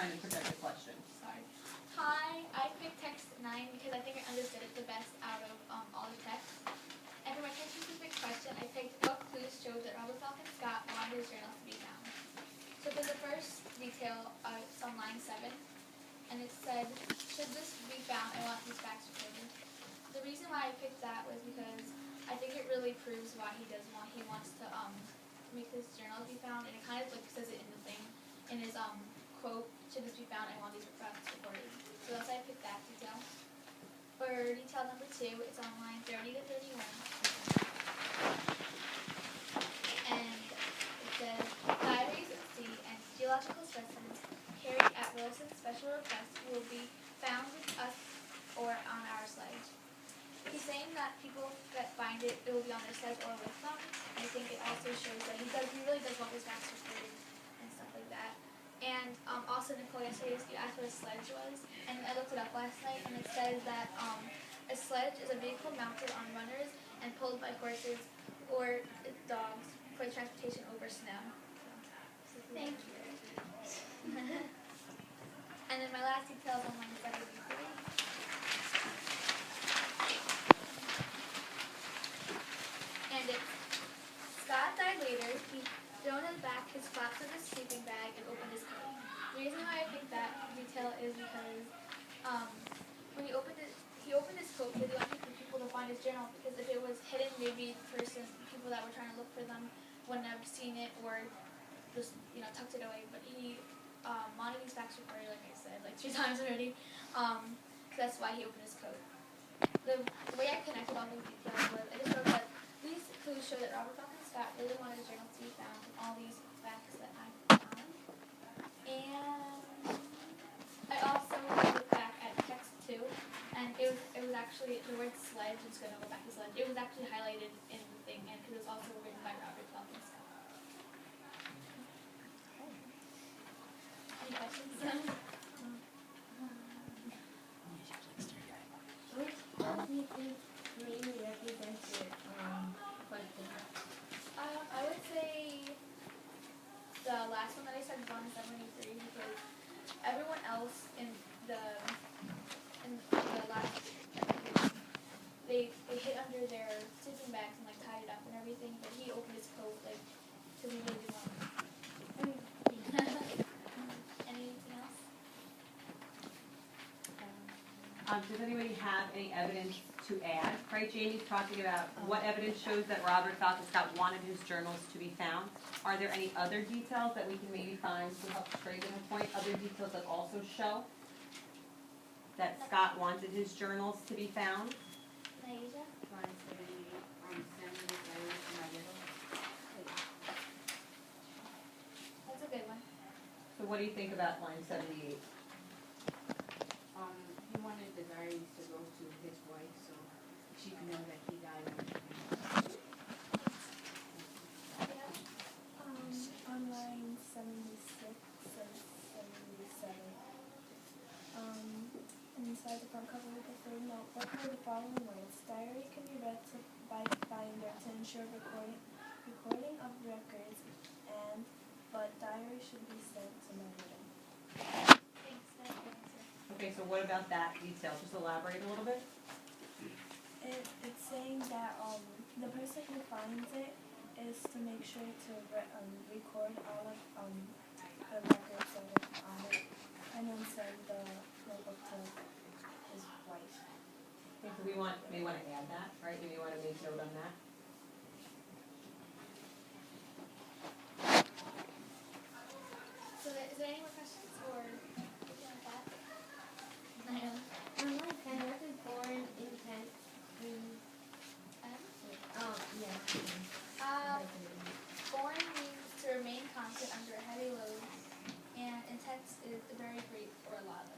trying to protect the question. Sorry. Hi, I picked text 9 because I think I understood it the best out of all the texts. And for my text-specific question, I picked what clues showed that Robert Falcon Scott wanted his journals to be found. So for the first detail, it's on line 7, and it said, should this be found, I want these facts recorded. The reason why I picked that was because I think it really proves why he wants to make his journals be found, and it kind of like says it in the thing, in his quote, should this be found, I want these facts recorded. So that's why I picked that detail. For detail number 2, it's on line 30 to 31. And it says, diaries at sea and geological specimens carried at Wilson's special request will be found with us or on our sledge. He's saying that people that find it, it will be on their sledge or with them. I think it also shows that he really does want his facts recorded and stuff like that. And also, Nicole, yesterday you asked what a sledge was, and I looked it up last night, and it says that a sledge is a vehicle mounted on runners and pulled by horses or dogs for transportation over snow. Thank you. And then my last detail is on line 73. And it's, Scott died later. He thrown in back his flaps of his sleeping bag and opened his coat. The reason why I picked that detail is because when he opened his coat, he wanted people to find his journal, because if it was hidden, maybe people that were trying to look for them wouldn't have seen it or just tucked it away. But he wanted these facts recorded, like I said, like 3 times already. So that's why he opened his coat. The way I connected all these details was I just wrote that these clues show that Robert Falcon Scott really wanted his journal to be found with all these facts that I found. And I also looked back at text 2, and it was actually, the word sledge, I'm just going to go back to sledge, it was actually highlighted in the thing, and because it was also written by Robert Falcon Scott. Any questions? Which do you think mainly represents your question? I would say the last one that I said, 173, because everyone else in the last, they hid under their sleeping bags and tied it up and everything, but he opened his coat to be really didn't want Anything else? Does anybody have any evidence to add? Right, Jamie's talking about what evidence shows that Robert Falcon Scott wanted his journals to be found. Are there any other details that we can maybe find to help straighten the point? Other details that also show that Scott wanted his journals to be found? Naija? Line 78, Samuel diaries from my little. That's a good one. So what do you think about line 78? He wanted the diaries to go to his wife so she could know that he died. On line 76 and 77, inside the front cover with the third note, what were the following words? Diary can be read by finder to ensure recording of records, but diary should be sent to my widow. Thanks, that's a good answer. Okay, so what about that detail? Just elaborate a little bit. It's saying that the person who finds it is to make sure to record all of the records that are on it, and then send the notebook to his wife. Okay, so we may want to add that, right? We may want to make note on that. So is there any more questions or anything like that? On line 10, what is born intent mean? Yeah. Born means to remain constant under a heavy load, and intense is very brief or a lot of.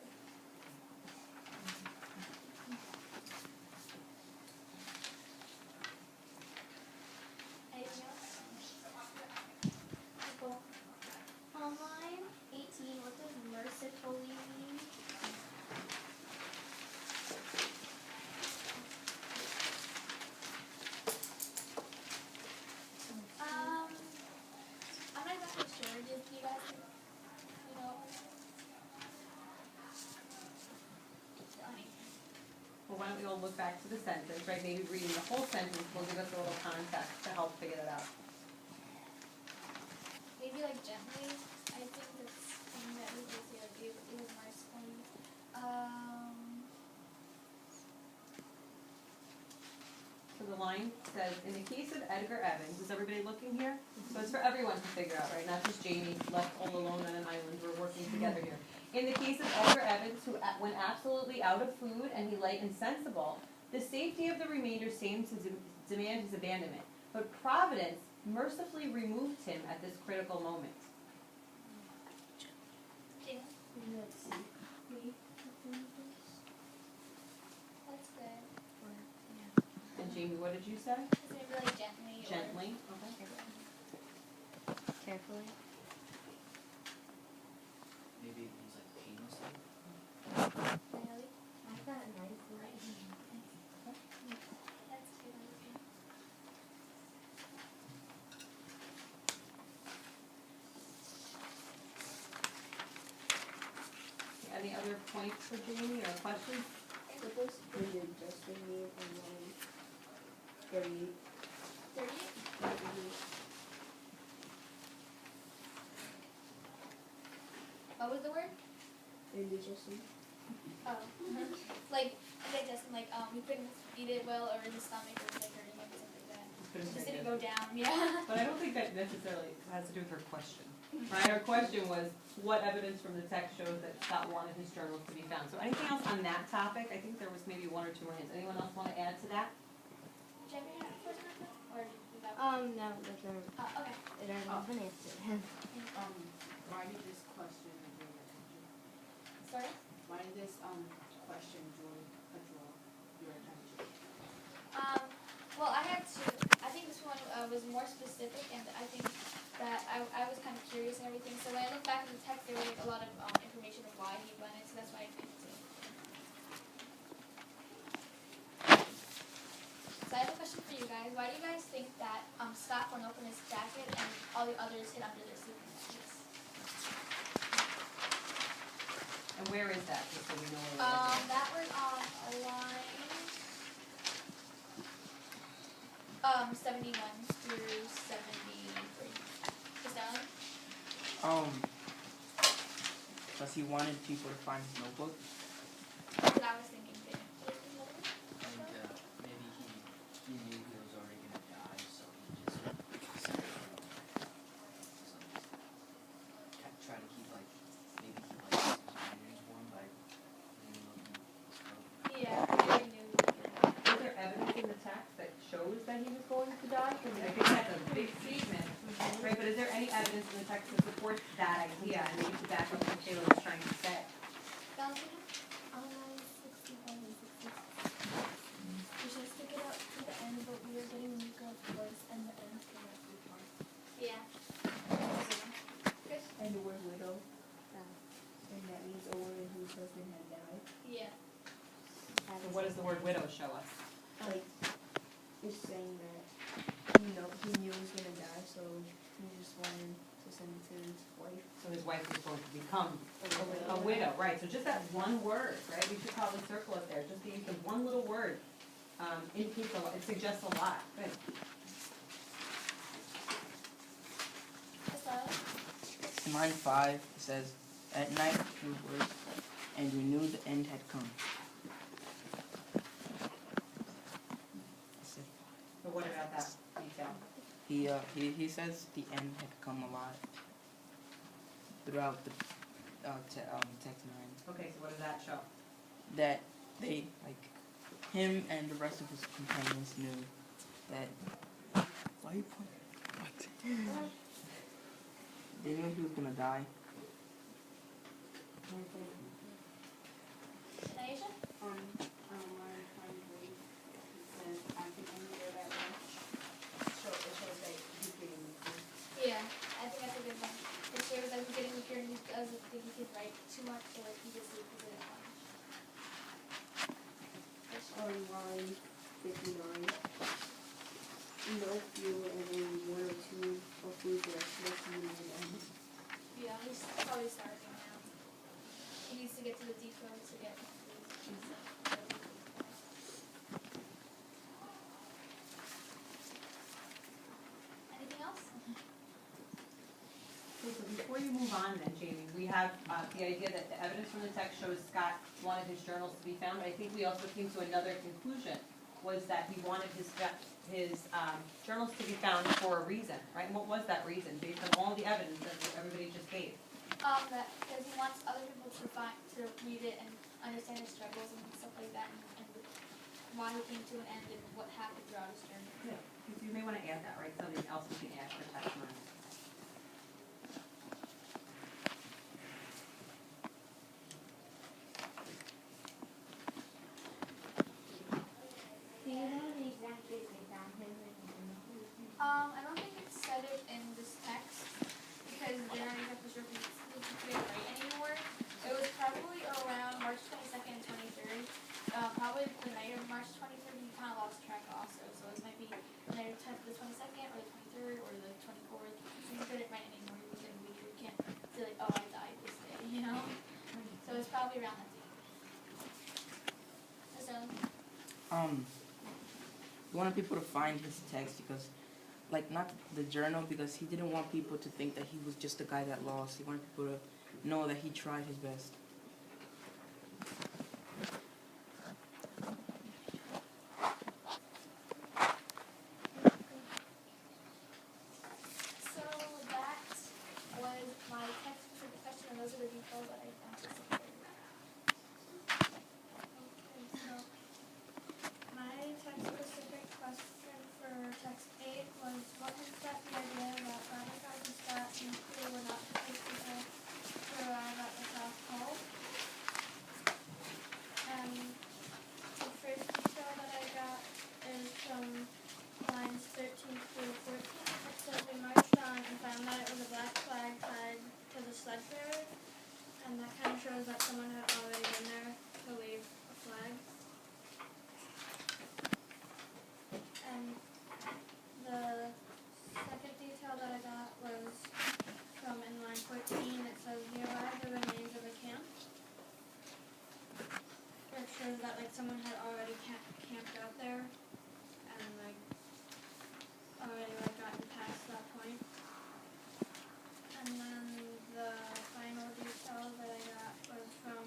we all look back to the sentence, right? Maybe reading the whole sentence will give us a little context to help figure that out. Maybe like gently. I think that's something that we did say, like it was mercifully. So the line says, in the case of Edgar Evans, is everybody looking here? So it's for everyone to figure out, right? Not just Jamie left all alone on an island. We're working together here. In the case of Edgar Evans, who when absolutely out of food and he lay insensible, the safety of the remainder seemed to demand his abandonment. But Providence mercifully removed him at this critical moment. Jane, Let's see. that's good. And Jamie, what did you say? Is it really gently? Or Gently. Okay. Carefully. Maybe it means like painlessly. Really? I thought nicely. That's good. Any other points for Jamie or questions? What was the Justin made on line 38? 38? What was the word? Indigestion. Oh. Like digestion, like we couldn't eat it well, or the stomach was like hurting, like something like that. Couldn't Just say didn't good. go down. Yeah. But I don't think that necessarily has to do with her question. Right? Her question was, what evidence from the text shows that Scott wanted his journals to be found? So anything else on that topic? I think there was maybe one or two more hands. Anyone else want to add to that? Did you have your hand first, Martha? Or did that? No, that's not. Okay. It already been answered. Why did this question bring your attention? Sorry. Why did this question draw your attention? Well, I had two. I think this one was more specific, and I think that I was kind of curious and everything. So when I look back at the text, there was like a lot of information of why he went in, so that's why I picked it. So I have a question for you guys. Why do you guys think that Scott went open his jacket and all the others hid under their sleeping bags? And where is that, just so we know where That was on line 71 through 73. Is that on? Because he wanted people to find his notebook. That's what I was thinking. Did And maybe he knew he was already gonna die, so he just said try to keep like maybe keep like his companions warm by Yeah, I already knew. Is there evidence in the text that shows that he was going to die? Because I think that's a big statement, right? But is there any evidence in the text that supports that idea and maybe to back up what Taylor was trying to say? Valentina? On line 65 and 66. We should stick it out to the end, but we were getting weaker of course, and the end cannot be hard. Yeah. Chris? And the word widow. And that means a woman whose husband had died. Yeah. So what does the word widow show us? Like, it's saying that he knew he was gonna die, so he just wanted to send it to his wife. So his wife was going to become a widow, right? So just that one word, right? We should probably circle it there. Just the use of one little word indicates a lot. It suggests a lot. Good. Estella? Line 5 says, at night he was, and we knew the end had come. That's it. So what about that detail? He says the end had come a lot throughout the text 9. Okay, so what does that show? That they, like, him and the rest of his companions knew that. Why are you pointing? What? They knew he was gonna die. Naisha? On line 28, it says, I can only wear that much. It shows that he's getting weaker. Yeah, I think that's a good one. It shows that he's getting weaker and he doesn't think he can write too much, so like he just leaves it at lunch. On line 59. No fewer and only one or two of food that are supposed to be in the end. Yeah, he's probably starving now. He needs to get to the depot to get food. move on then, Jamie. We have, the idea that the evidence from the text shows Scott wanted his journals to be found, but I think we also came to another conclusion, was that he wanted his journals to be found for a reason, right? And what was that reason, based on all the evidence that everybody just gave? That, because he wants other people to read it and understand his struggles and stuff like that, and why he came to an end and what happened throughout his journey. Yeah, you may wanna add that, right, something else we can add for testimony. Do you know the exact date they found him I don't think it said it in this text, because they're not exactly sure if it's right anymore. It was probably around March 22nd and 23rd. Probably the night of March 23rd, he kind of lost track also, so it might be the night of the 22nd or the 23rd or the 24th. So you couldn't write anymore, you couldn't read it, you can't say like, oh, I died this day, you know? So it's probably around that date. So, He wanted people to find his text because, like, not the journal, because he didn't want people to think that he was just the guy that lost. He wanted people to know that he tried his best. so that was my text-specific question, and those are the details that I anticipated. Okay, so my text-specific question for text 8 was, what has set the idea that Robert and Scott and crew were not the first people to arrive at the South Pole? And the first detail that I got is from lines 13 through 14. It says we marched on and found that it was a black flag tied to the sled bearer, and that kind of shows that someone had already been there to wave a flag. And the second detail that I got was from in line 14. It says nearby the remains of a camp. It shows that like someone had already camped out there and like already like gotten past that point. And then the final detail that I got was from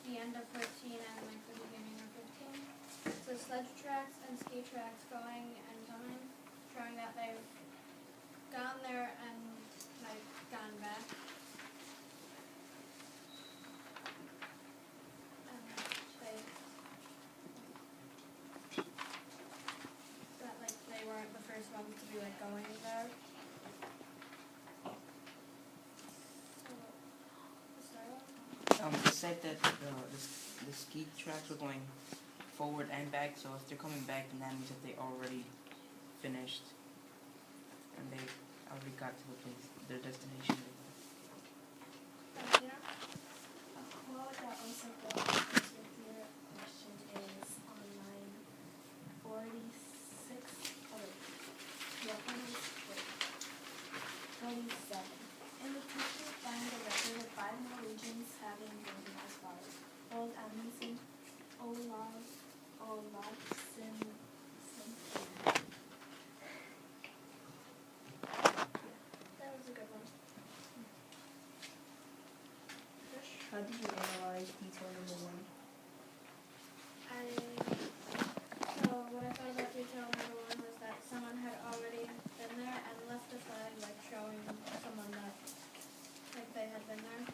the end of 14 and like the beginning of 15. So sledge tracks and ski tracks going and coming, showing that they've gone there and like gone back. And that like they weren't the first ones to be like going there. So, It said that the ski tracks were going forward and back, so if they're coming back, then that means that they already finished and they already got to the place, their destination. yeah. a quote that also goes with your question is on line 46. Oh, yeah, 47. In the text, we find a record of 5 Norwegians having been as follows: Old Amundsen, Olafsen. That was a good one. How did you analyze detail number 1? So what I thought about detail number 1 was that someone had already been there and left a flag like showing someone that like they had been there.